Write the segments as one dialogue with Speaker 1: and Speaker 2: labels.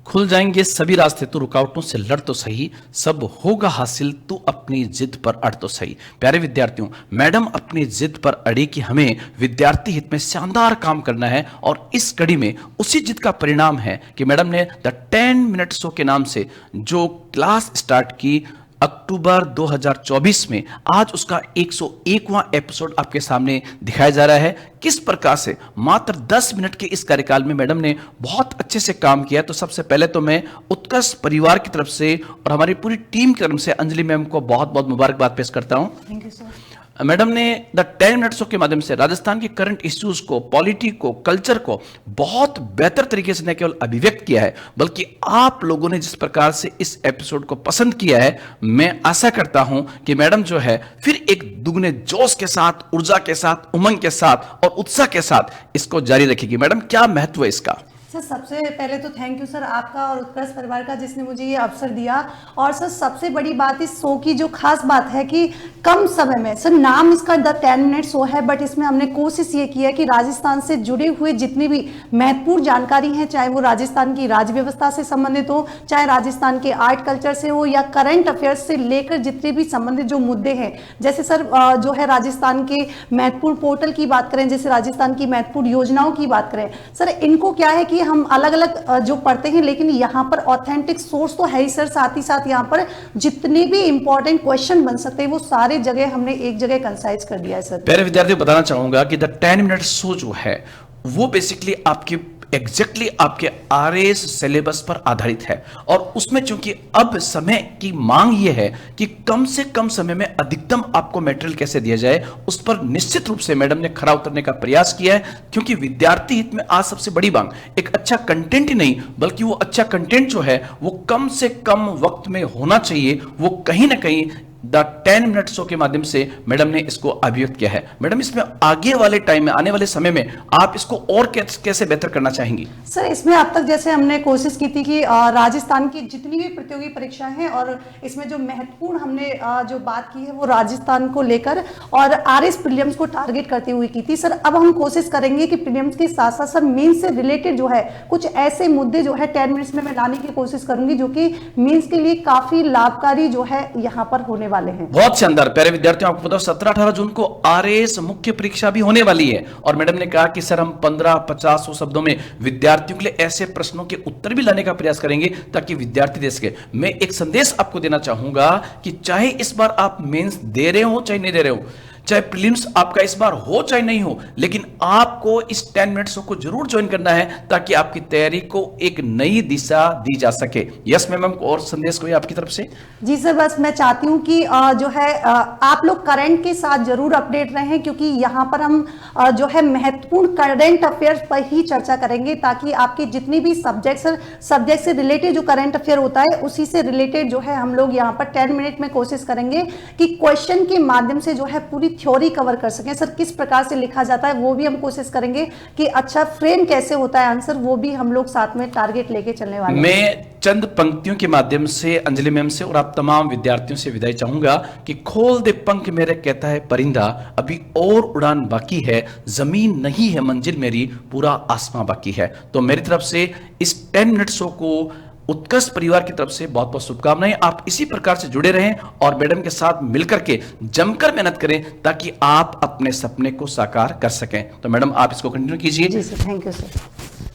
Speaker 1: खुल जाएंगे सभी रास्ते, तू रुकावटों से लड़ तो सही, सब होगा हासिल, तू अपनी जिद पर अड़ तो सही। प्यारे विद्यार्थियों, मैडम अपनी जिद पर अड़ी कि हमें विद्यार्थी हित में शानदार काम करना है, और इस कड़ी में उसी जिद का परिणाम है कि मैडम ने द 10 मिनट शो के नाम से जो क्लास स्टार्ट की अक्टूबर 2024 में, आज उसका 101वां एपिसोड आपके सामने दिखाया जा रहा है। किस प्रकार से मात्र 10 मिनट के इस कार्यकाल में मैडम ने बहुत अच्छे से काम किया। तो सबसे पहले तो मैं उत्कर्ष परिवार की तरफ से और हमारी पूरी टीम की तरफ से अंजलि मैम को बहुत बहुत मुबारकबाद पेश करता हूं।
Speaker 2: Thank you sir.
Speaker 1: मैडम ने द 10 मिनट शो के माध्यम से राजस्थान के करंट इश्यूज को, पॉलिटी को, कल्चर को बहुत बेहतर तरीके से न केवल अभिव्यक्त किया है, बल्कि आप लोगों ने जिस प्रकार से इस एपिसोड को पसंद किया है, मैं आशा करता हूं कि मैडम जो है फिर एक दुगने जोश के साथ, ऊर्जा के साथ, उमंग के साथ और उत्साह के साथ इसको जारी रखेगी। मैडम, क्या महत्व है इसका?
Speaker 2: सर सबसे पहले तो थैंक यू सर आपका और उत्कर्ष परिवार का, जिसने मुझे ये अवसर दिया। और सर सबसे बड़ी बात इस शो की जो खास बात है कि कम समय में, सर नाम इसका द 10 मिनट शो है, बट इसमें हमने कोशिश ये की है कि राजस्थान से जुड़े हुए जितनी भी महत्वपूर्ण जानकारी है, चाहे वो राजस्थान की राज्य व्यवस्था से संबंधित हो, चाहे राजस्थान के आर्ट कल्चर से हो, या करंट अफेयर्स से लेकर जितने भी संबंधित जो मुद्दे हैं, जैसे सर जो है राजस्थान के महत्वपूर्ण पोर्टल की बात करें, जैसे राजस्थान की महत्वपूर्ण योजनाओं की बात करें, सर इनको क्या है कि हम अलग अलग जो पढ़ते हैं, लेकिन यहाँ पर ऑथेंटिक सोर्स तो है ही सर, साथ ही साथ यहाँ पर जितने भी इंपॉर्टेंट क्वेश्चन बन सकते हैं वो सारे जगह हमने एक जगह कंसाइज कर दिया है सर।
Speaker 1: प्यारे विद्यार्थियों, बताना चाहूंगा कि द 10 मिनट शो जो है वो बेसिकली आपके आरएस सिलेबस पर आधारित है, और उसमें चूंकि अब समय की मांग यह है कि कम से कम समय में अधिकतम आपको मटेरियल कैसे दिया जाए, उस पर निश्चित रूप से मैडम ने खरा उतरने का प्रयास किया है। क्योंकि विद्यार्थी हित में आज सबसे बड़ी मांग एक अच्छा कंटेंट ही नहीं, बल्कि वो अच्छा कंटेंट जो है वो कम से कम वक्त में होना चाहिए। वो कहीं ना कहीं द 10 मिनट शो के माध्यम से मैडम ने इसको अभिव्यक्त किया है। मैडम, इसमें आगे वाले टाइम में, आने वाले समय में आप इसको और कैसे बेहतर करना चाहेंगी?
Speaker 2: सर इसमें अब तक जैसे हमने कोशिश की थी कि राजस्थान की जितनी भी प्रतियोगी परीक्षाएं हैं, और इसमें जो महत्वपूर्ण हमने जो बात की है वो राजस्थान को लेकर और आरएस प्रीलिम्स को टारगेट करते हुए की थी। सर अब हम कोशिश करेंगे कि प्रीलिम्स के साथ साथ सर मेंस से रिलेटेड जो है कुछ ऐसे मुद्दे जो है 10 मिनट्स में मैं लाने की कोशिश करूंगी, जो कि मेंस के लिए काफी लाभकारी जो है यहाँ पर होने वाले हैं।
Speaker 1: बहुत शानदार। प्यारे विद्यार्थियों, आपको पता 17-18 जून को आरएस मुख्य परीक्षा भी होने वाली है, और मैडम ने कहा कि सर हम 15-50 शब्दों में विद्यार्थियों के लिए ऐसे प्रश्नों के उत्तर भी लाने का प्रयास करेंगे ताकि विद्यार्थी दे सके। मैं एक संदेश आपको देना चाहूंगा कि चाहे इस बार आप मेंस दे रहे हो चाहे नहीं दे रहे हो, चाहे प्रीलिम्स आपका इस बार हो चाहे नहीं हो, लेकिन आपको इस 10 मिनट शो को जरूर ज्वाइन करना है ताकि आपकी तैयारी को एक नई दिशा दी जा सके। यस मैम, और संदेश कोई आपकी तरफ से?
Speaker 2: जी सर, बस मैं चाहती हूँ कि जो है आप लोग करंट के साथ जरूर अपडेट रहें, क्योंकि यहाँ पर हम जो है महत्वपूर्ण करंट अफेयर्स पर ही चर्चा करेंगे, ताकि आपके जितने भी सब्जेक्ट से रिलेटेड जो करंट अफेयर होता है उसी से रिलेटेड जो है हम लोग यहाँ पर 10 मिनट में कोशिश करेंगे कि क्वेश्चन के माध्यम से जो है पूरी थ्योरी कवर कर सकें। सर किस प्रकार से लिखा जाता है वो भी हम कोशिश करेंगे, कि अच्छा फ्रेम कैसे होता है आंसर, वो भी हम लोग साथ में टारगेट लेके चलने वाले हैं।
Speaker 1: मैं चंद पंक्तियों के माध्यम से अंजलि मैम से और आप तमाम विद्यार्थियों से विदाई चाहूंगा कि खोल दे पंख मेरे कहता है परिंदा, अभी और उड़ान बाकी है, जमीन नहीं है मंजिल मेरी, पूरा आसमां बाकी है। तो मेरी तरफ से इस 10 मिनट शो को उत्कर्ष परिवार की तरफ से बहुत बहुत शुभकामनाएं। आप इसी प्रकार से जुड़े रहें और मैडम के साथ मिलकर के जमकर मेहनत करें ताकि आप अपने सपने को साकार कर सकें। तो मैडम आप इसको कंटिन्यू कीजिए।
Speaker 2: जी सर, थैंक यू सर।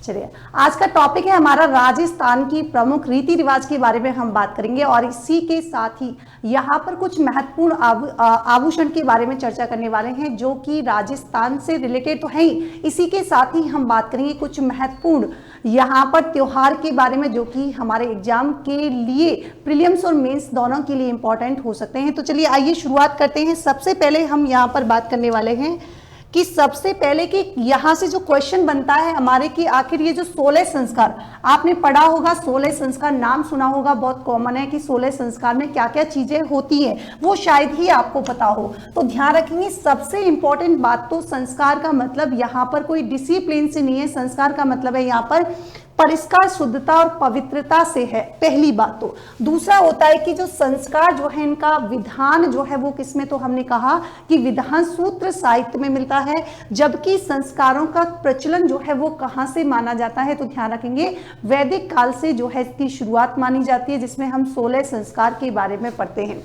Speaker 2: चलिए, आज का टॉपिक है हमारा राजस्थान की प्रमुख रीति रिवाज के बारे में हम बात करेंगे, और इसी के साथ ही यहाँ पर कुछ महत्वपूर्ण आभूषण के बारे में चर्चा करने वाले हैं, जो कि राजस्थान से रिलेटेड तो है ही। इसी के साथ ही हम बात करेंगे कुछ महत्वपूर्ण यहाँ पर त्योहार के बारे में, जो कि हमारे एग्जाम के लिए प्रीलिम्स और मेंस दोनों के लिए इंपॉर्टेंट हो सकते हैं। तो चलिए आइए शुरुआत करते हैं। सबसे पहले हम यहाँ पर बात करने वाले हैं कि सबसे पहले कि यहाँ से जो क्वेश्चन बनता है हमारे, कि आखिर ये जो 16 संस्कार आपने पढ़ा होगा, 16 संस्कार नाम सुना होगा, बहुत कॉमन है कि 16 संस्कार में क्या क्या चीजें होती हैं, वो शायद ही आपको पता हो। तो ध्यान रखेंगे, सबसे इंपॉर्टेंट बात तो संस्कार का मतलब यहाँ पर कोई डिसिप्लिन से नहीं है। संस्कार का मतलब है यहाँ पर परिष्कार, शुद्धता और पवित्रता से है, पहली बात। तो दूसरा होता है कि जो संस्कार जो है इनका विधान जो है वो किसमें, तो हमने कहा कि विधान सूत्र साहित्य में मिलता है, जबकि संस्कारों का प्रचलन जो है वो कहाँ से माना जाता है, तो ध्यान रखेंगे वैदिक काल से जो है इसकी शुरुआत मानी जाती है, जिसमें हम 16 संस्कार के बारे में पढ़ते हैं।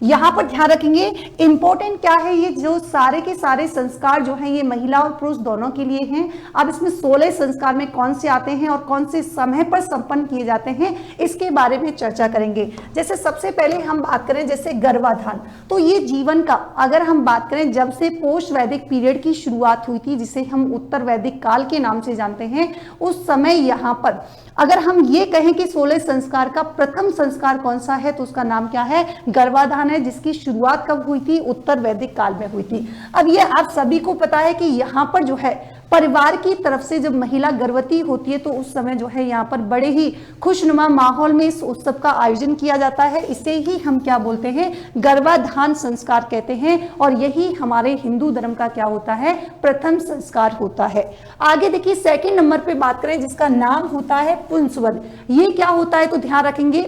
Speaker 2: यहाँ पर ध्यान रखेंगे इंपॉर्टेंट क्या है, ये जो सारे के सारे संस्कार जो हैं ये महिला और पुरुष दोनों के लिए हैं। अब इसमें 16 संस्कार में कौन से आते हैं और कौन से समय पर संपन्न किए जाते हैं, इसके बारे में चर्चा करेंगे। जैसे सबसे पहले हम बात करें जैसे गर्भाधान, तो ये जीवन का अगर हम बात करें जब से पोस्ट वैदिक पीरियड की शुरुआत हुई थी, जिसे हम उत्तर वैदिक काल के नाम से जानते हैं, उस समय यहाँ पर अगर हम ये कहें कि 16 संस्कार का प्रथम संस्कार कौन सा है, तो उसका नाम क्या है, गर्भाधान है, जिसकी शुरुआत कब हुई थी, उत्तर वैदिक काल में हुई थी। अब ये आप सभी को पता है कि यहाँ पर जो है परिवार की तरफ से जब महिला गर्भवती होती है तो उस समय जो है यहाँ पर बड़े ही खुशनुमा माहौल में इस उत्सव का आयोजन किया जाता है। इसे ही हम क्या बोलते हैं, गर्भाधान संस्कार कहते हैं, और यही हमारे हिंदू धर्म का क्या होता है, प्रथम संस्कार होता है। आगे देखिए सेकंड नंबर पे बात करें जिसका नाम होता है पुंसवन। ये क्या होता है, तो ध्यान रखेंगे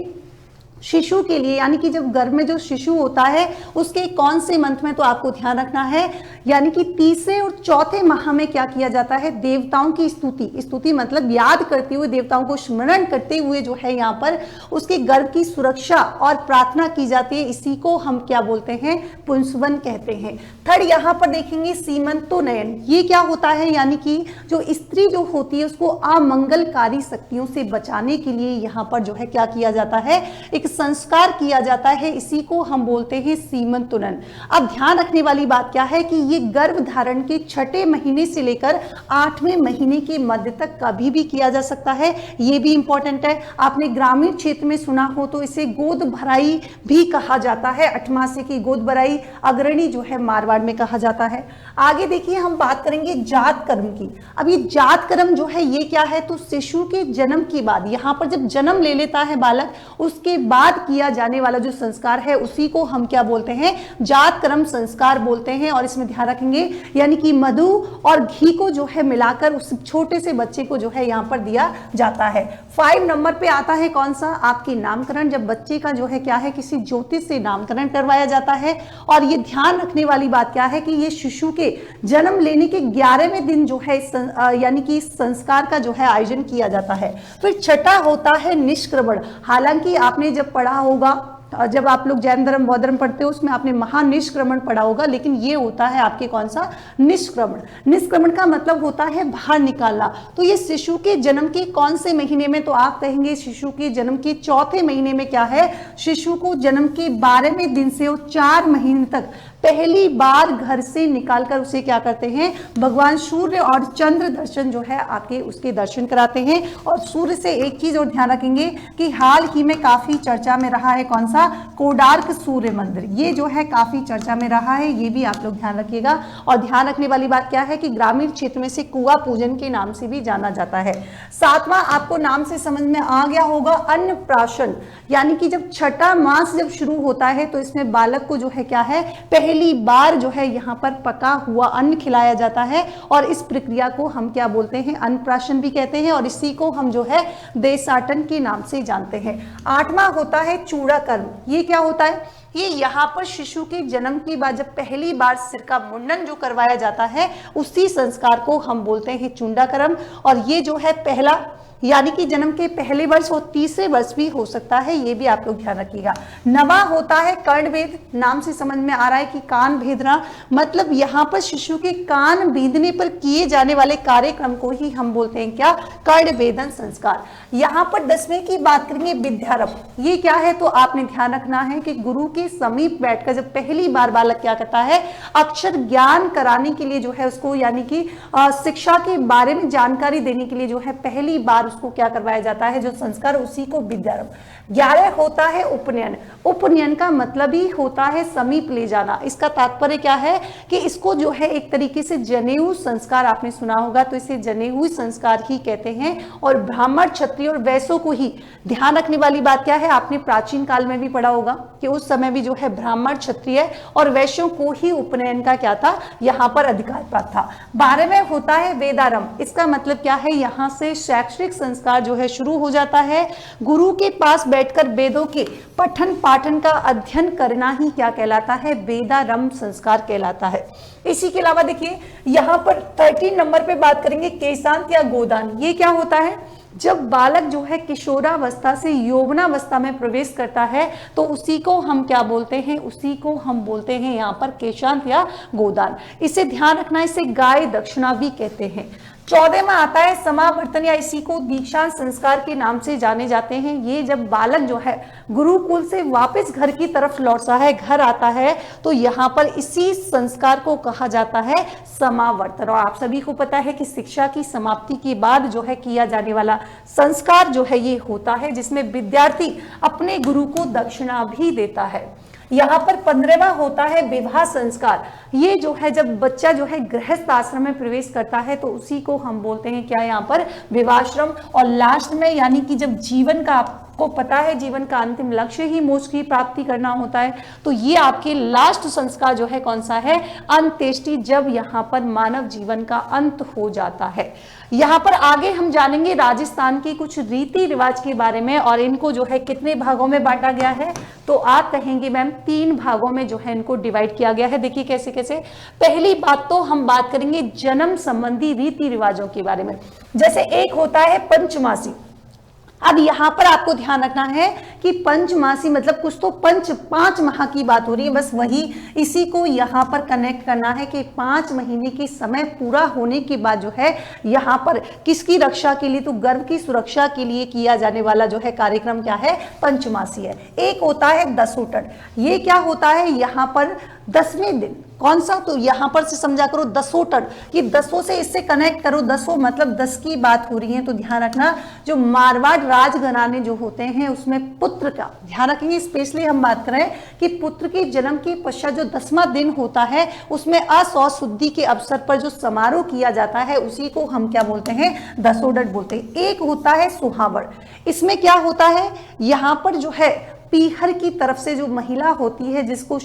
Speaker 2: शिशु के लिए, यानी कि जब गर्भ में जो शिशु होता है उसके कौन से मंथ में, तो आपको ध्यान रखना है, यानी कि तीसरे और चौथे माह में क्या किया जाता है, देवताओं की स्तुति मतलब याद करते हुए, देवताओं को स्मरण करते हुए जो है यहाँ पर उसके गर्भ की सुरक्षा और प्रार्थना की जाती है। इसी को हम क्या बोलते हैं, पुंसवन कहते हैं। थर्ड यहाँ पर देखेंगे सीमंतोन्नयन। ये क्या होता है, यानी कि जो स्त्री जो होती है उसको अमंगलकारी शक्तियों से बचाने के लिए यहाँ पर जो है क्या किया जाता है, एक संस्कार किया जाता है, इसी को हम बोलते हैं सीमंतोन्नयन। अब ध्यान रखने वाली बात क्या है कि ये गर्भ धारण के 6ठे महीने से लेकर 8वें महीने के मध्य तक कभी भी किया जा सकता है, ये भी इंपॉर्टेंट है। आपने ग्रामीण क्षेत्र में सुना हो तो इसे गोद भराई भी कहा जाता है, 8 मासे की गोद भराई अग्रणी जो है मारवाड़ में कहा जाता है। आगे देखिए हम बात करेंगे जात कर्म की। अब ये जात कर्म जो है ये क्या है, तो शिशु के जन्म के बाद, यहाँ पर जब जन्म ले लेता है बालक, उसके बाद किया जाने वाला जो संस्कार है उसी को हम क्या बोलते हैं, जात कर्म संस्कार बोलते हैं। और इसमें ध्यान रखेंगे यानी कि मधु और घी को जो है मिलाकर उस छोटे से बच्चे को जो है यहाँ पर दिया जाता है। 5 नंबर पे आता है कौन सा, आपकी नामकरण। जब बच्चे का जो है क्या है, किसी ज्योतिष से नामकरण करवाया जाता है। और ये ध्यान रखने वाली बात क्या है कि ये शिशु के जन्म लेने के 11वें दिन जो है यानी कि इस संस्कार का जो है आयोजन किया जाता है। फिर छठा होता है निष्क्रमण। हालांकि आपने जब पढ़ा होगा, जब आप लोग जैन धर्म बौद्ध धर्म पढ़ते हो उसमें आपने महानिष्क्रमण पढ़ा होगा, लेकिन ये होता है आपके कौन सा, निष्क्रमण। निष्क्रमण का मतलब होता है बाहर निकालना। तो ये शिशु के जन्म के कौन से महीने में, तो आप कहेंगे शिशु के जन्म के 4थे महीने में क्या है, शिशु को जन्म के 12वें दिन से और 4 महीने तक पहली बार घर से निकालकर उसे क्या करते हैं, भगवान सूर्य और चंद्र दर्शन जो है आके उसके दर्शन कराते हैं। और सूर्य से एक चीज और ध्यान रखेंगे कि हाल ही में काफी चर्चा में रहा है कौन सा, कोणार्क सूर्य मंदिर। ये जो है काफी चर्चा में रहा है, ये भी आप लोग ध्यान रखिएगा। और ध्यान रखने वाली बात क्या है कि ग्रामीण क्षेत्र में से कुआं पूजन के नाम से भी जाना जाता है। 7वां आपको नाम से समझ में आ गया होगा, अन्नप्राशन। यानी कि जब 6ठा मास जब शुरू होता है तो इसमें बालक को जो है क्या है, पहली बार जो है यहाँ पर पका हुआ अन्न खिलाया जाता है। और इस प्रक्रिया को हम क्या बोलते हैं, अन्नप्राशन भी कहते हैं। और इसी को हम जो है देशाटन के नाम से जानते हैं। 8वां होता है चूड़ा कर्म। ये क्या होता है, ये यहाँ पर शिशु के जन्म के बाद जब पहली बार सिर का मुंडन जो करवाया जाता है उसी संस्कार को हम बोलते हैं चूड़ा कर्म। और ये जो है पहला यानी कि जन्म के पहले वर्ष और तीसरे वर्ष भी हो सकता है, ये भी आप लोग ध्यान रखिएगा। 9वां होता है कर्णभेद। नाम से समझ में आ रहा है कि कान भेदना, मतलब यहाँ पर शिशु के कान भेदने पर किए जाने वाले कार्यक्रम को ही हम बोलते हैं क्या, कर्णभेदन संस्कार। यहाँ पर 10वें की बात करेंगे विद्यारंभ। ये क्या है, तो आपने ध्यान रखना है कि गुरु के समीप बैठकर जब पहली बार बालक क्या करता है, अक्षर ज्ञान कराने के लिए जो है उसको, यानी कि शिक्षा के बारे में जानकारी देने के लिए जो है पहली बार उसको क्या करवाया जाता है, जो संस्कार, उसी को विद्यारंभ। 11 होता है उपनयन। उपनयन का मतलब ही होता है समीप ले जाना। इसका तात्पर्य क्या है कि इसको जो है एक तरीके से जनेऊ संस्कार, आपने सुना होगा, तो इसे जनेऊ संस्कार ही कहते हैं। और ब्राह्मण, क्षत्रिय और वैश्यों को ही, ध्यान रखने वाली बात क्या है, आपने प्राचीन काल में भी पढ़ा होगा कि उस समय भी जो है ब्राह्मण, क्षत्रिय और वैश्यों को ही उपनयन का क्या था, यहाँ पर अधिकार प्राप्त था। 12वें होता है वेदारंभ। इसका मतलब क्या है, यहाँ से शैक्षणिक संस्कार जो है शुरू हो जाता है। गुरु के पास बैठकर वेदों के पठन पाठन का अध्ययन करना ही क्या कहलाता है, वेदारंभ संस्कार कहलाता है। इसी के अलावा देखिए यहाँ पर 13 नंबर पे बात करेंगे केशांत या गोदान। ये क्या होता है, जब बालक जो है किशोरावस्था से यौवनावस्था में प्रवेश करता है तो उसी को हम क्या बोलते हैं, उसी को हम बोलते हैं यहाँ पर केशांत या गोदान। इसे ध्यान रखना, इसे गाय दक्षिणा भी कहते हैं। 14 में आता है समावर्तन या इसी को दीक्षांत संस्कार के नाम से जाने जाते हैं। ये जब बालक जो है गुरुकुल से वापस घर की तरफ लौटता है, घर आता है, तो यहाँ पर इसी संस्कार को कहा जाता है समावर्तन। और आप सभी को पता है कि शिक्षा की समाप्ति के बाद जो है किया जाने वाला संस्कार जो है ये होता है जिसमें विद्यार्थी अपने गुरु को दक्षिणा भी देता है। यहाँ पर 15वां होता है विवाह संस्कार। ये जो है जब बच्चा जो है गृहस्थ आश्रम में प्रवेश करता है तो उसी को हम बोलते हैं क्या, यहाँ पर विवाहाश्रम। और लास्ट में यानी कि जब जीवन का आपको पता है जीवन का अंतिम लक्ष्य ही मोक्ष की प्राप्ति करना होता है, तो ये आपके लास्ट संस्कार जो है कौन सा है, अंत्येष्टि, जब यहाँ पर मानव जीवन का अंत हो जाता है। यहाँ पर आगे हम जानेंगे राजस्थान की कुछ रीति रिवाज के बारे में और इनको जो है कितने भागों में बांटा गया है, तो आप कहेंगे मैम 3 भागों में जो है इनको डिवाइड किया गया है। देखिए कैसे कैसे। पहली बात तो हम बात करेंगे जन्म संबंधी रीति रिवाजों के बारे में। जैसे एक होता है पंचमासी। अब यहाँ पर आपको ध्यान रखना है कि पंचमासी मतलब कुछ तो 5 माह की बात हो रही है, बस वही इसी को यहाँ पर कनेक्ट करना है कि 5 महीने के समय पूरा होने के बाद जो है यहाँ पर किसकी रक्षा के लिए, तो गर्भ की सुरक्षा के लिए किया जाने वाला जो है कार्यक्रम क्या है, पंचमासी है। एक होता है दसोटन। ये क्या होता है, यहाँ पर 10वें दिन कौन सा, तो यहां पर से समझा करो दसोटन, कि 10 से इससे कनेक्ट करो, 10 मतलब 10 की बात हो रही है। तो ध्यान रखना जो मारवाड़ राजघराने जो होते हैं उसमें पुत्र का ध्यान रखेंगे। स्पेशली हम बात करें कि पुत्र के जन्म के पश्चात जो 10वां दिन होता है उसमें असौ शुद्धि के अवसर पर जो समारोह किया जाता है उसी को हम क्या बोलते हैं, दसोडट बोलते हैं। एक होता है सुहावड़। इसमें क्या होता है, यहाँ पर जो है पीहर की तरफ से जो महिला होती है जिसको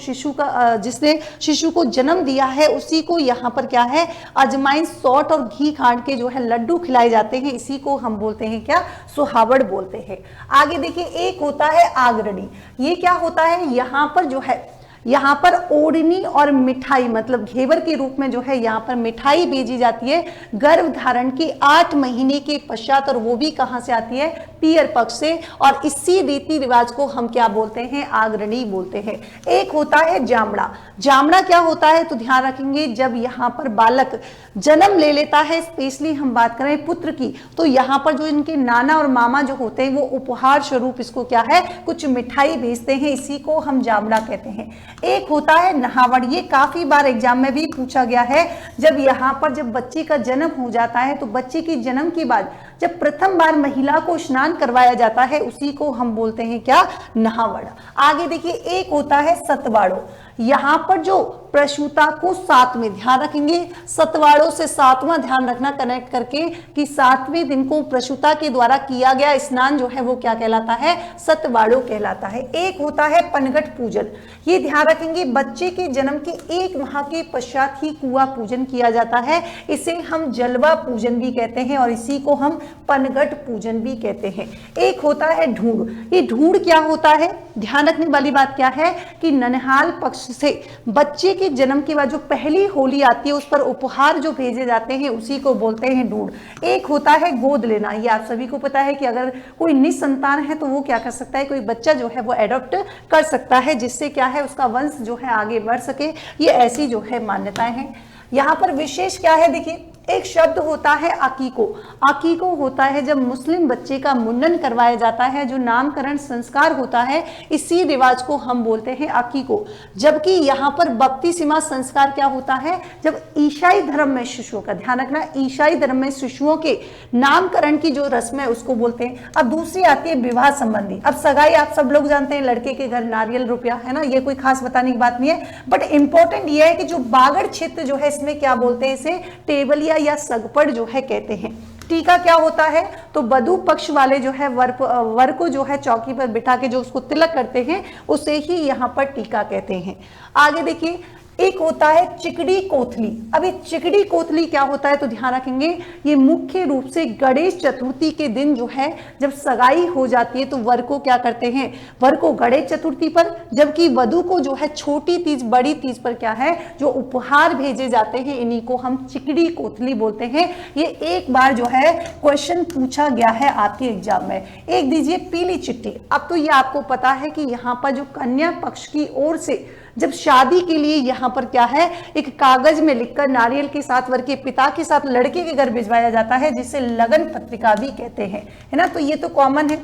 Speaker 2: जिसने शिशु को जन्म दिया है उसी को यहाँ पर क्या है, अजमाइन सौट और घी खांड के जो है लड्डू खिलाए जाते हैं, इसी को हम बोलते हैं क्या, सुहावड़ बोलते हैं। आगे देखिए एक होता है आगरणी। ये क्या होता है, यहाँ पर जो है यहाँ पर ओढ़नी और मिठाई मतलब घेवर के रूप में जो है यहाँ पर मिठाई भेजी जाती है गर्भ धारण के 8 महीने के पश्चात, और वो भी कहाँ से आती है, पियर पक्ष से। और इसी रीति रिवाज को हम क्या बोलते हैं, आगरणी बोलते हैं। एक होता है जामड़ा। जामड़ा क्या होता है, तो ध्यान रखेंगे जब यहाँ पर बालक जन्म ले लेता है, स्पेशली हम बात करें पुत्र की, तो यहाँ पर जो इनके नाना और मामा जो होते हैं वो उपहार स्वरूप इसको क्या है, कुछ मिठाई भेजते हैं, इसी को हम जामड़ा कहते हैं। एक होता है नहावड़। ये काफी बार एग्जाम में भी पूछा गया है। जब यहाँ पर जब बच्चे का जन्म हो जाता है तो बच्चे के जन्म के बाद जब प्रथम बार महिला को स्नान करवाया जाता है उसी को हम बोलते हैं क्या, नहावड़। आगे देखिए एक होता है सतवाड़ो। यहाँ पर जो प्रसूता को 7 में ध्यान रखेंगे, सतवाड़ों से 7वां ध्यान रखना कनेक्ट करके कि 7वें दिन को प्रसूता के द्वारा किया गया स्नान जो है वो क्या कहलाता है, सतवाड़ो कहलाता है। एक होता है पनघट पूजन। ये ध्यान रखेंगे बच्चे के जन्म के 1 माह के पश्चात ही कुआं पूजन किया जाता है, इसे हम जलवा पूजन भी कहते हैं और इसी को हम पनघट पूजन भी कहते हैं। एक होता है ढूंढ। ये ढूंढ क्या होता है, ध्यान रखने वाली बात क्या है कि ननिहाल पक्ष से बच्चे के जन्म के बाद जो पहली होली आती है उस पर उपहार जो भेजे जाते हैं उसी को बोलते हैं ढूंढ। एक होता है गोद लेना। ये आप सभी को पता है कि अगर कोई निसंतान है तो वो क्या कर सकता है, कोई बच्चा जो है वो एडॉप्ट कर सकता है जिससे क्या है उसका वंश जो है आगे बढ़ सके। ये ऐसी जो है मान्यताएं हैं। यहाँ पर विशेष क्या है, देखिए एक शब्द होता है अकीको। अकीको होता है जब मुस्लिम बच्चे का मुंडन करवाया जाता है, जो नामकरण संस्कार होता है, इसी रिवाज को हम बोलते हैं अकीको। जबकि यहाँ पर बपतिस्मा संस्कार क्या होता है, जब ईसाई धर्म में शिशुओं का ध्यान रखना, ईसाई धर्म में शिशुओं के नामकरण की जो रस्म है उसको बोलते हैं। अब दूसरी आती है विवाह संबंधी। अब सगाई आप सब लोग जानते हैं, लड़के के घर नारियल रुपया है ना, ये कोई खास बताने की बात नहीं है, बट इंपॉर्टेंट ये है कि जो बागड़ क्षेत्र जो है इसमें क्या बोलते हैं, इसे टेबलिया या सगपड़ जो है कहते हैं। टीका क्या होता है, तो वधू पक्ष वाले जो है वर को जो है चौकी पर बिठा के जो उसको तिलक करते हैं उसे ही यहाँ पर टीका कहते हैं। आगे देखिए एक होता है चिकड़ी कोथली। अब ये चिकड़ी कोथली क्या होता है तो ध्यान रखेंगे, ये मुख्य रूप से गणेश चतुर्थी के दिन जो है जब सगाई हो जाती है तो वर को क्या करते हैं, वर को गणेश चतुर्थी पर, जबकि वधु को जो है छोटी तीज बड़ी तीज पर क्या है जो उपहार भेजे जाते हैं, इन्हीं को हम चिकड़ी कोथली बोलते हैं। ये एक बार जो है क्वेश्चन पूछा गया है आपके एग्जाम में। एक दीजिए पीली चिट्ठी। अब तो ये आपको पता है कि यहाँ पर जो कन्या पक्ष की ओर से जब शादी के लिए यहाँ पर क्या है एक कागज में लिखकर नारियल के साथ वर के पिता के साथ लड़के के घर भिजवाया जाता है, जिसे लगन पत्रिका भी कहते हैं, है ना। तो ये तो कॉमन है।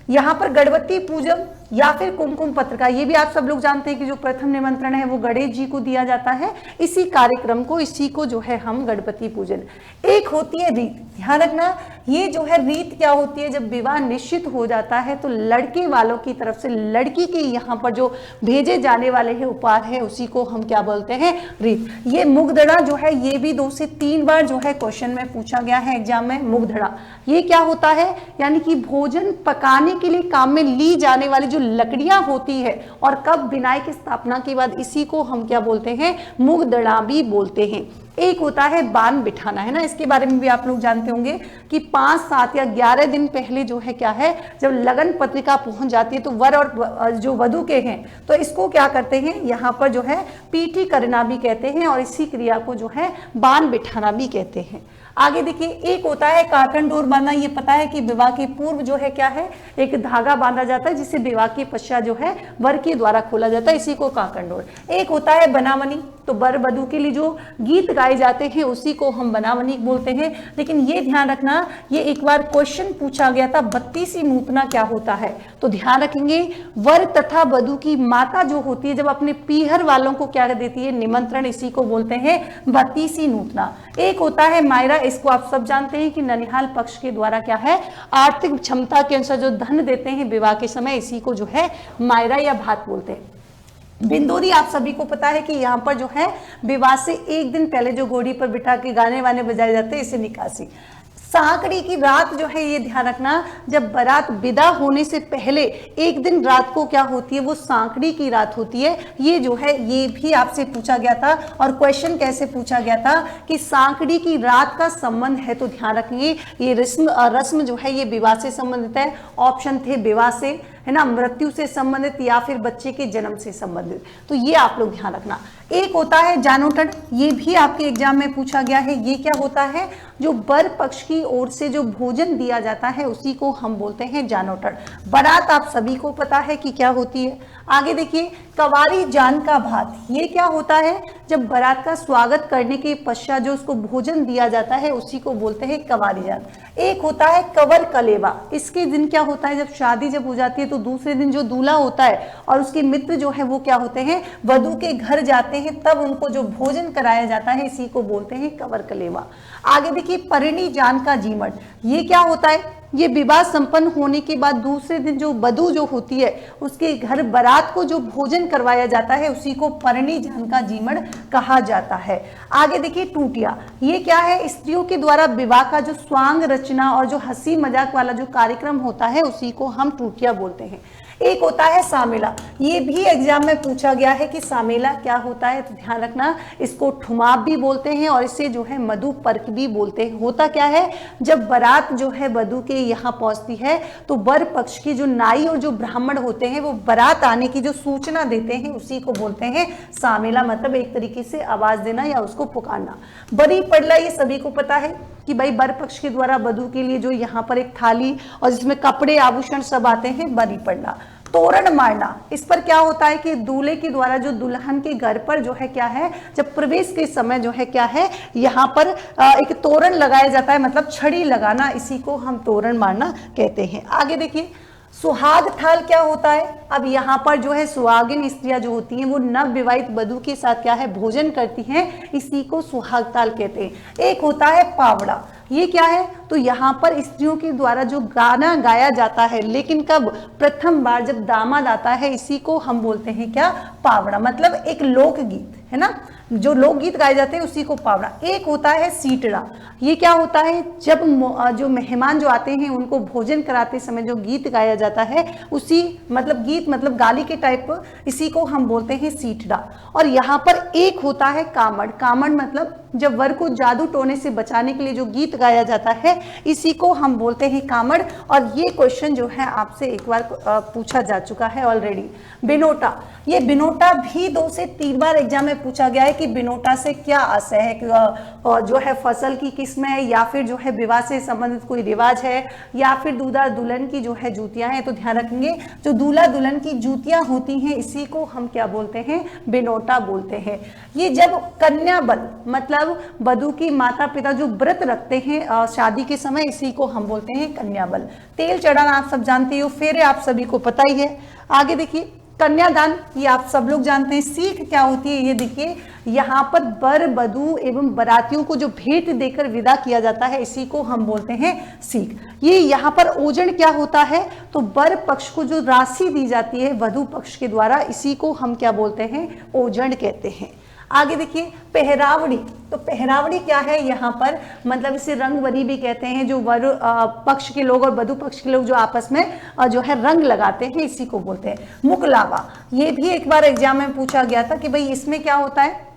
Speaker 2: यहाँ पर गणपति पूजन या फिर कुमकुम पत्रिका, ये भी आप सब लोग जानते हैं कि जो प्रथम निमंत्रण है वो गणेश जी को दिया जाता है। इसी कार्यक्रम को, इसी को जो है हम गणपति पूजन। एक होती है रीत, ध्यान रखना, ये जो है रीत क्या होती है, जब विवाह निश्चित हो जाता है तो लड़के वालों की तरफ से लड़की के यहाँ पर जो भेजे जाने वाले हैं उपहार है उसी को हम क्या बोलते हैं, रीत। ये मुगदड़ा जो है ये भी 2 से 3 बार जो है क्वेश्चन में पूछा गया है एग्जाम में। मुगदड़ा ये क्या होता है, यानी कि भोजन पकाने के लिए काम में ली जाने वाली जो लकड़ियां होती है और कब बिनाई की स्थापना के बाद इसी को हम क्या बोलते हैं, मुगदड़ा भी बोलते हैं। एक होता है बान बिठाना, है ना, इसके बारे में भी आप लोग जानते होंगे कि 5, 7 या 11 दिन पहले जो है क्या है जब लगन पत्रिका पहुंच जाती है तो वर और जो वधु के हैं तो इसको क्या करते हैं, यहाँ पर जो है पीठी करना भी कहते हैं और इसी क्रिया को जो है बान बिठाना भी कहते हैं। आगे देखिए, एक होता है काकन डोर बांधना। ये पता है कि विवाह के पूर्व जो है क्या है एक धागा बांधा जाता है जिसे विवाह के पश्चात जो है वर के द्वारा खोला जाता है, इसी को काकन डोर। एक होता है बनावनी, तो वर वधु के लिए जो गीत गाए जाते हैं उसी को हम बनावनी बोलते हैं। लेकिन ये ध्यान रखना, ये एक बार क्वेश्चन पूछा गया था, बत्तीसी नूतना क्या होता है, तो ध्यान रखेंगे वर तथा वधु की माता जो होती है जब अपने पीहर वालों को क्या देती है, निमंत्रण, इसी को बोलते हैं बत्तीसी नूतना। एक होता है मायरा, इसको आप सब जानते हैं कि ननिहाल पक्ष के द्वारा क्या है आर्थिक क्षमता के अनुसार जो धन देते हैं विवाह के समय, इसी को जो है मायरा या भात बोलते हैं। बिंदोरी आप सभी को पता है कि यहाँ पर जो है विवाह से एक दिन पहले जो घोड़ी पर बिठा के गाने वाने बजाए जाते हैं, इसे निकासी। सांकड़ी की रात जो है ये ध्यान रखना, जब बारात विदा होने से पहले एक दिन रात को क्या होती है वो सांकड़ी की रात होती है। ये जो है ये भी आपसे पूछा गया था और क्वेश्चन कैसे पूछा गया था कि सांकड़ी की रात का संबंध है, तो ध्यान रखेंगे ये रस्म जो है ये विवाह से संबंधित है। ऑप्शन थे विवाह से, है ना, मृत्यु से संबंधित या फिर बच्चे के जन्म से संबंधित, तो ये आप लोग ध्यान रखना। एक होता है जानोटन, ये भी आपके एग्जाम में पूछा गया है। ये क्या होता है, जो वर पक्ष की ओर से जो भोजन दिया जाता है उसी को हम बोलते हैं जानोटन। बारात आप सभी को पता है कि क्या होती है। आगे देखिए कवारी जान का भात, ये क्या होता है, जब बारात का स्वागत करने के पश्चात जो उसको भोजन दिया जाता है उसी को बोलते हैं कवारी जान। एक होता है कवर कलेवा, इसके दिन क्या होता है, जब शादी जब हो जाती है तो दूसरे दिन जो दूल्हा होता है और उसके मित्र जो है वो क्या होते हैं, वधु के घर जाते हैं, तब उनको जो भोजन कराया जाता है इसी को बोलते हैं कवर कलेवा। आगे देखिए परिणी जान का जीमट, ये क्या होता है, ये विवाह संपन्न होने के बाद दूसरे दिन जो वधु जो होती है उसके घर बारात को जो भोजन करवाया जाता है उसी को परिणी जान का जीमण कहा जाता है। आगे देखिए टूटिया, ये क्या है, स्त्रियों के द्वारा विवाह का जो स्वांग रचना और जो हंसी मजाक वाला जो कार्यक्रम होता है उसी को हम टूटिया बोलते हैं। एक होता है सामेला, ये भी एग्जाम में पूछा गया है कि सामेला क्या होता है, तो ध्यान रखना इसको ठुमाप भी बोलते हैं और इसे जो है मधु पर्क भी बोलते हैं। होता क्या है, जब बारात जो है वधु के यहाँ पहुंचती है तो वर पक्ष की जो नाई और जो ब्राह्मण होते हैं वो बारात आने की जो सूचना देते हैं उसी को बोलते हैं सामेला, मतलब एक तरीके से आवाज देना या उसको पुकारना। बरी पड़ला, ये सभी को पता है कि भाई वर पक्ष के द्वारा वधु के लिए जो यहाँ पर एक थाली और जिसमें कपड़े आभूषण सब आते हैं, बरी पड़ला। तोरण मारना, इस पर क्या होता है कि दूल्हे के द्वारा जो दुल्हन के घर पर जो है क्या है, जब प्रवेश के समय जो है क्या है यहाँ पर एक तोरण लगाया जाता है, मतलब छड़ी लगाना, इसी को हम तोरण मारना कहते हैं। आगे देखिए सुहाग थाल क्या होता है, अब यहाँ पर जो है सुहागिन स्त्रियां जो होती हैं वो नव विवाहित वधु के साथ क्या है भोजन करती हैं, इसी को सुहाग थाल कहते हैं। एक होता है पावड़ा, ये क्या है, तो यहाँ पर स्त्रियों के द्वारा जो गाना गाया जाता है, लेकिन कब, प्रथम बार जब दामाद आता है, इसी को हम बोलते हैं क्या, पावड़ा, मतलब एक लोकगीत, है ना। जो लोकगीत गाए जाते हैं उसी को पावड़ा। एक होता है सीटड़ा, ये क्या होता है, जब जो मेहमान जो आते हैं उनको भोजन कराते समय जो गीत गाया जाता है उसी मतलब गीत मतलब गाली के टाइप, इसी को हम बोलते हैं सीटड़ा। और यहाँ पर एक होता है कामड़, कामड़ मतलब जब वर को जादू टोने से बचाने के लिए जो गीत गाया जाता है इसी को हम बोलते हैं कामड़। और ये क्वेश्चन जो है आपसे एक बार पूछा जा चुका है ऑलरेडी। बिनोटा, ये बिनोटा भी 2 से 3 बार एग्जाम में पूछा गया है कि बिनोटा से क्या आशय है, कि जो है फसल की किस्म है या फिर जो है विवाह से संबंधित कोई रिवाज है या फिर दूल्हा दुल्हन की जो है जूतियां हैं। तो ध्यान रखेंगे जो दूल्हा दुल्हन की जूतियां होती हैं इसी को हम क्या बोलते हैं, बिनोटा बोलते हैं। ये जब कन्या बल मतलब वधू की माता पिता जो व्रत रखते हैं शादी के समय इसी को हम बोलते हैं कन्या बल। तेल चढ़ाना आप सब जानते हो, फेरे आप सभी को पता ही है। आगे देखिए कन्यादान, ये आप सब लोग जानते हैं। सीख क्या होती है, ये देखिए यहाँ पर वर वधू एवं बारातियों को जो भेंट देकर विदा किया जाता है इसी को हम बोलते हैं सीख। ये यहाँ पर ओजण क्या होता है, तो वर पक्ष को जो राशि दी जाती है वधू पक्ष के द्वारा इसी को हम क्या बोलते हैं, ओजण कहते हैं। आगे देखिए पहरावड़ी, तो पहरावड़ी क्या है, यहाँ पर मतलब इसे रंगवरी भी कहते हैं, जो वर पक्ष के लोग और वधु पक्ष के लोग जो आपस में जो है रंग लगाते हैं इसी को बोलते हैं। मुकलावा, ये भी एक बार एग्जाम में पूछा गया था कि भाई इसमें क्या होता है,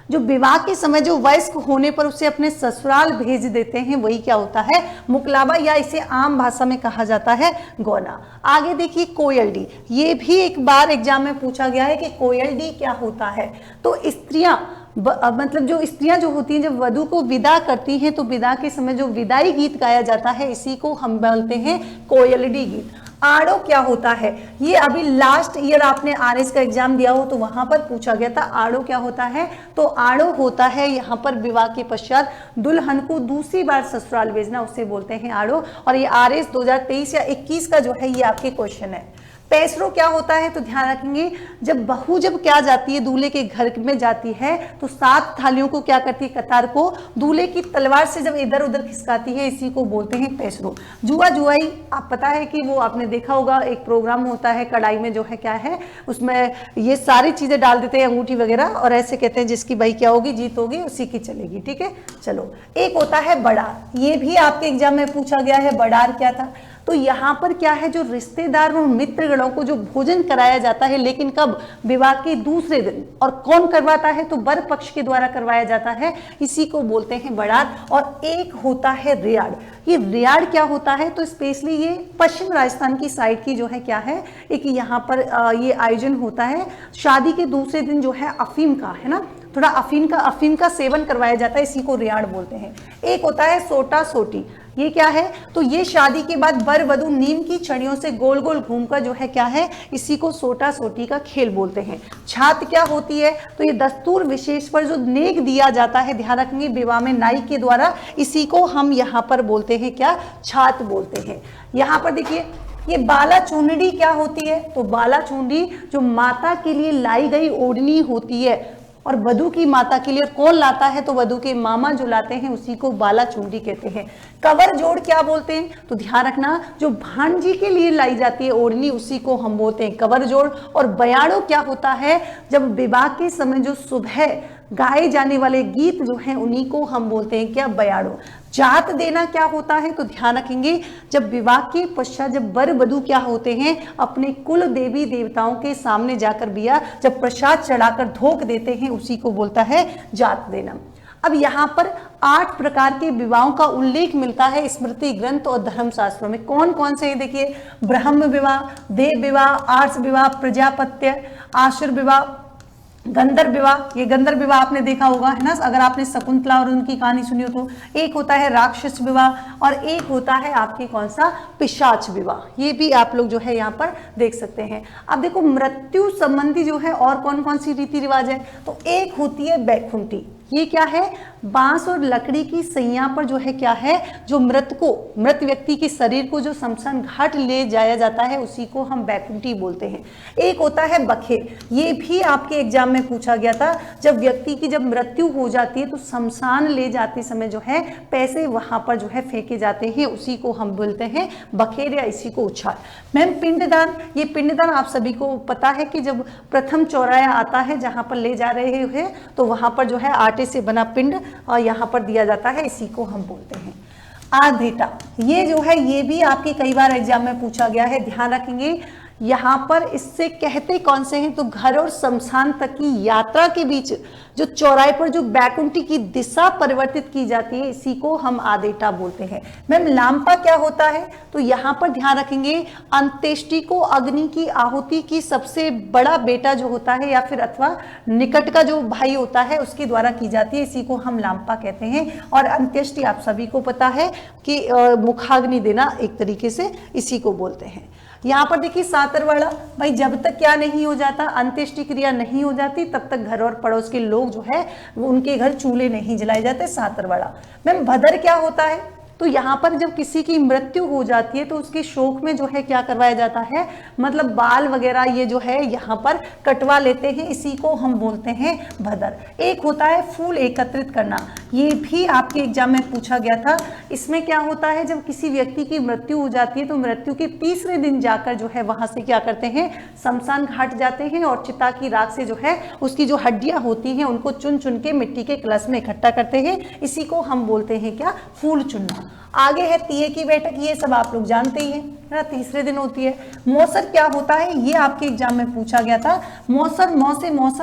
Speaker 2: जो विवाह के समय जो वयस्क होने पर उसे अपने ससुराल भेज देते हैं वही क्या होता है, मुकलावा, या इसे आम भाषा में कहा जाता है गौना। आगे देखिए कोयलडी, ये भी एक बार एग्जाम में पूछा गया है कि कोयलडी क्या होता है। तो स्त्रियां मतलब जो स्त्रियां जो होती हैं जब वधु को विदा करती हैं तो विदा के समय जो विदाई गीत गाया जाता है इसी को हम बोलते हैं कोयलडी गीत। आड़ो क्या होता है, ये अभी लास्ट ईयर आपने आरएस का एग्जाम दिया हो तो वहां पर पूछा गया था आड़ो क्या होता है। तो आड़ो होता है यहाँ पर विवाह के पश्चात दुल्हन को दूसरी बार ससुराल भेजना, उसे बोलते हैं आड़ो। और ये आरएस 2023 या 21 का जो है ये आपके क्वेश्चन है। पैसरो क्या होता है, तो ध्यान रखेंगे जब बहू जब क्या जाती है दूल्हे के घर में जाती है तो 7 थालियों को क्या करती है, कतार को दूल्हे की तलवार से जब इधर उधर खिसकाती है इसी को बोलते हैं पैसरो। जुआ जुआई, आप पता है कि वो आपने देखा होगा एक प्रोग्राम होता है कढ़ाई में जो है क्या है उसमें ये सारी चीजें डाल देते हैं अंगूठी वगैरह और ऐसे कहते हैं जिसकी भाई क्या होगी जीत होगी उसी की चलेगी। ठीक है, चलो एक होता है बड़ार, ये भी आपके एग्जाम में पूछा गया है। बड़ार क्या था, तो यहाँ पर क्या है जो रिश्तेदार और मित्रगणों को जो भोजन कराया जाता है, लेकिन कब, विवाह के दूसरे दिन। और कौन करवाता है, तो वर पक्ष के द्वारा करवाया जाता है, इसी को बोलते हैं बड़ार। और एक होता है रियाड़, ये रियाड़ क्या होता है, तो स्पेशली ये पश्चिम राजस्थान की साइड की जो है क्या है, एक यहाँ पर ये आयोजन होता है शादी के दूसरे दिन जो है अफीम का, है ना, थोड़ा अफीम का सेवन करवाया जाता है, इसी को रियाड़ बोलते हैं। एक होता है सोटा सोटी, ये क्या है, तो ये शादी के बाद वर वधु नीम की छड़ियों से गोल गोल घूमकर जो है क्या है, इसी को सोटा सोटी का खेल बोलते हैं। छात क्या होती है, तो ये दस्तूर विशेष पर जो नेक दिया जाता है, ध्यान रखेंगे विवाह में नाई के द्वारा, इसी को हम यहाँ पर बोलते हैं क्या, छात बोलते हैं। यहाँ पर देखिए ये बाला चूंडी क्या होती है, तो बाला चूंडी जो माता के लिए लाई गई ओढ़नी होती है और वधु की माता के लिए कौन लाता है, तो वधु के मामा जो लाते हैं उसी को बाला चूंडी कहते हैं। कवर जोड़ क्या बोलते हैं, तो ध्यान रखना जो भांजी के लिए लाई जाती है ओढ़नी उसी को हम बोलते हैं कवर जोड़। और बयाड़ो क्या होता है, जब विवाह के समय जो सुबह गाए जाने वाले गीत जो हैं उन्हीं को हम बोलते हैं क्या, बयाड़ो। जात देना क्या होता है, तो ध्यान रखेंगे जब विवाह के पश्चात जब वर वधु क्या होते हैं अपने कुल देवी देवताओं के सामने जाकर बिया जब प्रसाद चढ़ाकर धोख देते हैं उसी को बोलता है जात देना। अब यहाँ पर 8 प्रकार के विवाहों का उल्लेख मिलता है स्मृति ग्रंथ और धर्मशास्त्रों में। कौन कौन से हैं देखिए, ब्रह्म विवाह, देव विवाह, आर्ष विवाह, प्रजापत्य, आसुर विवाह, गंधर्व विवाह। ये गंधर्व विवाह आपने देखा होगा, है ना, अगर आपने शकुंतला और उनकी कहानी सुनी हो तो। एक होता है राक्षस विवाह और एक होता है आपके कौन सा, पिशाच विवाह। ये भी आप लोग जो है यहाँ पर देख सकते हैं। अब देखो मृत्यु संबंधी जो है और कौन कौन सी रीति रिवाज है, तो एक होती है बैकुंठी, ये क्या है, बांस और लकड़ी की सैया पर जो है क्या है, जो मृत व्यक्ति के शरीर को जो शमशान घाट ले जाया जाता है उसी को हम बैकुंठी बोलते हैं। एक होता है बखेर, ये भी आपके एग्जाम में पूछा गया था, जब व्यक्ति की जब मृत्यु हो जाती है तो शमशान ले जाते समय जो है पैसे वहां पर जो है फेंके जाते हैं, उसी को हम बोलते हैं बखेर या इसी को उछाल। मैम पिंडदान, ये पिंडदान आप सभी को पता है कि जब प्रथम चौराया आता है जहां पर ले जा रहे हैं तो वहां पर जो है आटे से बना पिंड और यहाँ पर दिया जाता है, इसी को हम बोलते हैं आधेटा। ये जो है ये भी आपके कई बार एग्जाम में पूछा गया है, ध्यान रखेंगे। यहाँ पर इससे कहते कौन से हैं, तो घर और शमशान तक की यात्रा के बीच जो चौराहे पर जो बैकुंठी की दिशा परिवर्तित की जाती है इसी को हम आदेटा बोलते हैं। मैम लांपा क्या होता है, तो यहाँ पर ध्यान रखेंगे अंत्येष्टि को अग्नि की आहुति की सबसे बड़ा बेटा जो होता है या फिर अथवा निकट का जो भाई होता है उसके द्वारा की जाती है, इसी को हम लांपा कहते हैं। और अंत्येष्टि आप सभी को पता है कि मुखाग्नि देना एक तरीके से इसी को बोलते हैं। यहाँ पर देखिए सातरवाड़ा, भाई जब तक क्या नहीं हो जाता, अंत्येष्टि क्रिया नहीं हो जाती तब तक घर और पड़ोस के लोग जो है उनके घर चूल्हे नहीं जलाए जाते, सातरवाड़ा। मैम भदर क्या होता है, तो यहाँ पर जब किसी की मृत्यु हो जाती है तो उसके शोक में जो है क्या करवाया जाता है, मतलब बाल वगैरह ये जो है यहाँ पर कटवा लेते हैं, इसी को हम बोलते हैं भदर। एक होता है फूल एकत्रित करना, ये भी आपके एग्जाम में पूछा गया था। इसमें क्या होता है, जब किसी व्यक्ति की मृत्यु हो जाती है तो मृत्यु के तीसरे दिन जाकर जो है वहां से क्या करते हैं, शमशान घाट जाते हैं और चिता की राख से जो है उसकी जो हड्डियां होती हैं उनको चुन चुन के मिट्टी के कलश में इकट्ठा करते हैं, इसी को हम बोलते हैं क्या, फूल चुनना। आगे है तीये की बैठक, ये सब आप लोग जानते ही हैं ना, तीसरे दिन होती है। मौसर क्या होता है, ये आपके एग्जाम में पूछा गया था। मौसर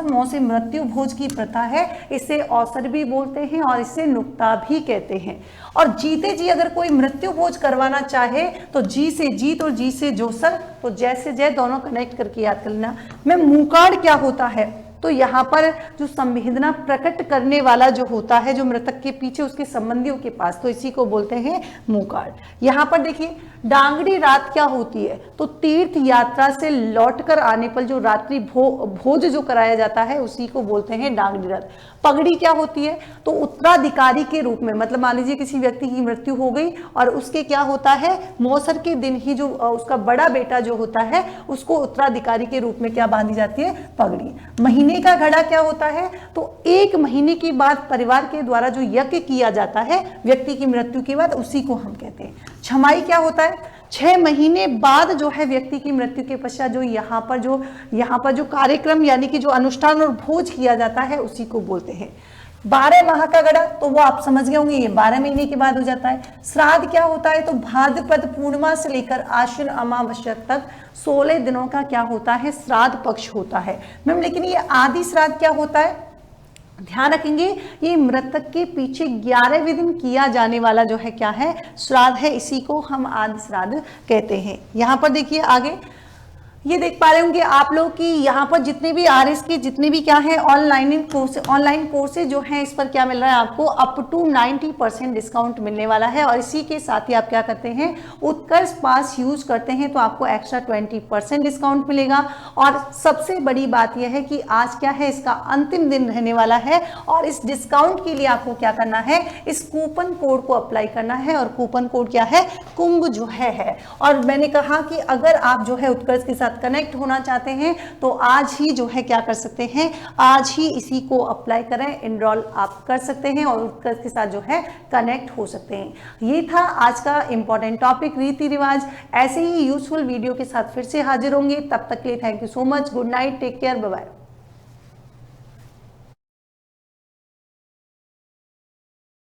Speaker 2: मौ से मृत्यु भोज की प्रथा है, इसे अवसर भी बोलते हैं और इसे नुक्ता भी कहते हैं। और जीते जी अगर कोई मृत्यु भोज करवाना चाहे तो जी से जीत और जी से जोसर, तो जैसे जय दोनों कनेक्ट करके याद कर लेना। मैं मुकाड़ क्या होता है, तो यहाँ पर जो संवेदना प्रकट करने वाला जो होता है, जो मृतक के पीछे उसके संबंधियों के पास, तो इसी को बोलते हैं मुकाड़। यहाँ पर देखिए डांगड़ी रात क्या होती है, तो तीर्थ यात्रा से लौटकर आने पर जो रात्रि भोज जो कराया जाता है उसी को बोलते हैं डांगड़ी रात। पगड़ी क्या होती है, तो उत्तराधिकारी के रूप में, मतलब मान लीजिए किसी व्यक्ति की मृत्यु हो गई और उसके क्या होता है, मौसर के दिन ही जो उसका बड़ा बेटा जो होता है उसको उत्तराधिकारी के रूप में क्या बांधी जाती है, पगड़ी। महीने का घड़ा क्या होता है, तो एक महीने के बाद परिवार के द्वारा जो यज्ञ किया जाता है व्यक्ति की मृत्यु के बाद, उसी को हम कहते हैं। छमाई क्या होता है, 6 महीने बाद जो है व्यक्ति की मृत्यु के पश्चात जो यहाँ पर जो कार्यक्रम यानी कि जो अनुष्ठान और भोज किया जाता है उसी को बोलते हैं। 12 माह का गड़ा, तो वो आप समझ गए होंगे, ये 12 महीने के बाद हो जाता है। श्राद्ध क्या होता है, तो भाद्रपद पूर्णिमा से लेकर आश्विन अमावस्या तक 16 दिनों का क्या होता है, श्राद्ध पक्ष होता है। मैम लेकिन ये आदि श्राद्ध क्या होता है, ध्यान रखेंगे, ये मृतक के पीछे 11वें दिन किया जाने वाला जो है क्या है, श्राद्ध है, इसी को हम आदि श्राद्ध कहते हैं। यहाँ पर देखिए आगे ये देख पा रहे होंगे आप लोग कि यहाँ पर जितने भी आरएस के जितने भी क्या है ऑनलाइन कोर्सेज जो है इस पर क्या मिल रहा है आपको, अप टू 90% डिस्काउंट मिलने वाला है। और इसी के साथ ही आप क्या करते हैं, उत्कर्ष पास यूज करते हैं तो आपको एक्स्ट्रा 20% डिस्काउंट मिलेगा। और सबसे बड़ी बात यह है कि आज क्या है, इसका अंतिम दिन रहने वाला है और इस डिस्काउंट के लिए आपको क्या करना है, इस कूपन कोड को अप्लाई करना है। और कूपन कोड क्या है, कुंभ जो है। और मैंने कहा कि अगर आप जो है उत्कर्ष के साथ कनेक्ट होना चाहते हैं तो आज ही जो है क्या कर सकते हैं, आज ही इसी को अप्लाई करें, एनरोल आप कर सकते हैं और उत्कर्ष के साथ जो है कनेक्ट हो सकते हैं। ये था आज का इंपॉर्टेंट टॉपिक रीति रिवाज। ऐसे ही यूजफुल वीडियो के साथ फिर से हाजिर होंगे, तब तक के लिए thank you so much, good night, take care, bye bye.